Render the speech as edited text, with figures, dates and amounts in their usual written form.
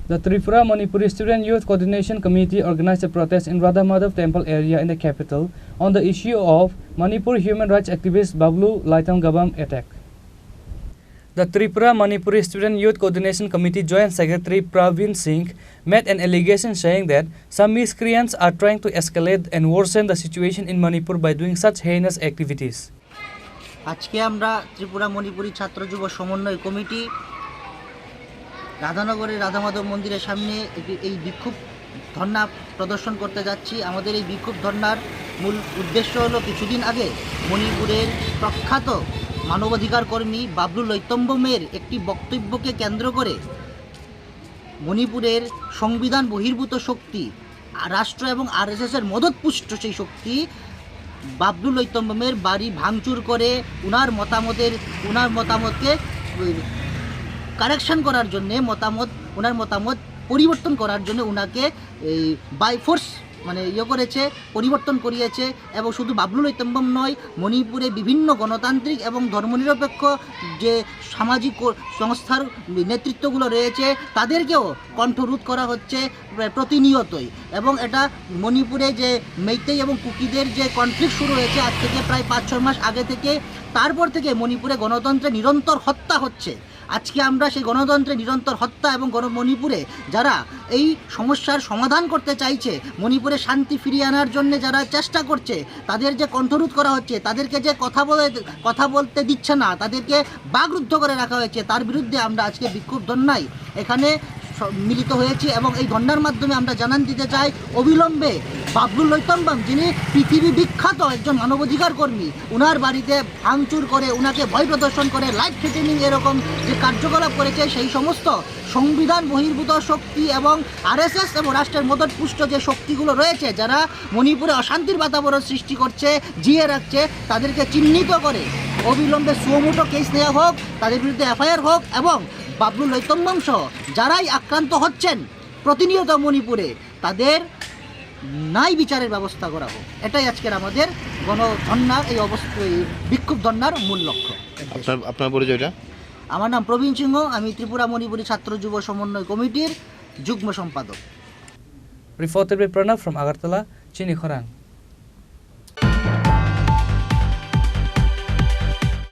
The Tripura Manipuri Student Youth Coordination Committee organized a protest in Radha Madhav Temple area in the capital on the issue of Manipur human rights activist Bablu Laitangavam attack. The Tripura Manipuri Student Youth Coordination Committee Joint Secretary Praveen Singh made an allegation saying that some miscreants are trying to escalate and worsen the situation in Manipur by doing such heinous activities. আজকে আমরা ত্রিপুরা মণিপুরি ছাত্র যুব সমন্বয় committee রাধানগরের Radhamadhab মন্দিরের সামনে এই বিক্ষোভ ধর্ণা প্রদর্শন করতে যাচ্ছি। আমাদের এই বিক্ষোভ ধর্ণার মূল উদ্দেশ্য হলো কিছুদিন আগে মণিপুরের প্রখ্যাত মানবাধিকার কর্মী বাবলু লৈতম্বমের একটি বক্তব্যকে কেন্দ্র করে মণিপুরের সংবিধান বহির্ভূত শক্তি রাষ্ট্র এবং আরএসএসের মদতপুষ্ট সেই শক্তি বাবলু লৈতম্বমের বাড়ি ভাঙচুর করে ওনার মতামতকে কারেকশন করার জন্য ওনার মতামত পরিবর্তন করার জন্য ওনাকে বাই ফোর্স করেছে, পরিবর্তন করিয়েছে। এবং শুধু বাবলু লৈতম্বম নয়, মণিপুরে বিভিন্ন গণতান্ত্রিক এবং ধর্মনিরপেক্ষ যে সামাজিক সংস্থার নেতৃত্বগুলো রয়েছে তাদেরকেও কণ্ঠরোধ করা হচ্ছে প্রতিনিয়তই। এবং এটা মণিপুরে যে মেইতেই এবং কুকিদের যে কনফ্লিক্ট শুরু হয়েছে আজ থেকে প্রায় 5-6 মাস আগে থেকে, তারপর থেকে মণিপুরে গণতন্ত্রে নিরন্তর হত্যা হচ্ছে। আজকে আমরা সেই গণতন্ত্রের নিরন্তর হত্যা এবং মণিপুরে যারা এই সমস্যার সমাধান করতে চাইছে, মণিপুরে শান্তি ফিরিয়ে আনার জন্য যারা চেষ্টা করছে, তাদের যে কণ্ঠরোধ করা হচ্ছে, তাদেরকে যে কথা বলতে দিচ্ছে না, তাদেরকে বাকরুদ্ধ করে রাখা হয়েছে, তার বিরুদ্ধে আমরা আজকে বিক্ষোভ ধর্নায় এখানে মিলিত হয়েছি। এবং এই ধর্নার মাধ্যমে আমরা জানান দিতে চাই অবিলম্বে বাবলু লৈতম্বম, যিনি পৃথিবী বিখ্যাত একজন মানবাধিকার কর্মী, ওনার বাড়িতে ভাঙচুর করে, ওনাকে ভয় প্রদর্শন করে, লাইফ থ্রেটেনিং এরকম যে কার্যকলাপ করেছে, সেই সমস্ত সংবিধান বহির্ভূত শক্তি এবং আরএসএস এবং রাষ্ট্রের মদতপুষ্ট যে শক্তিগুলো রয়েছে, যারা মণিপুরে অশান্তির বাতাবরণ সৃষ্টি করছে, জিয়ে রাখছে, তাদেরকে চিহ্নিত করে অবিলম্বে সুমোটো কেস নেওয়া হোক, তাদের বিরুদ্ধে এফআইআর হোক এবং বাবলু লৈতম্বম সহ যারাই আক্রান্ত হচ্ছেন প্রতিনিয়ত মণিপুরে, তাদের ন্যায় বিচারের ব্যবস্থা করা হোক। এটাই আজকের আমাদের গণধর্নার এই বিক্ষোভ ধর্নার মূল লক্ষ্য। আপনার পরিচয়টা? আমার নাম প্রবীণ সিংহ, আমি ত্রিপুরা মণিপুরী ছাত্র যুব সমন্বয় কমিটির যুগ্ম সম্পাদক। Reported by Pranav from Agartala, Chini, Khorang.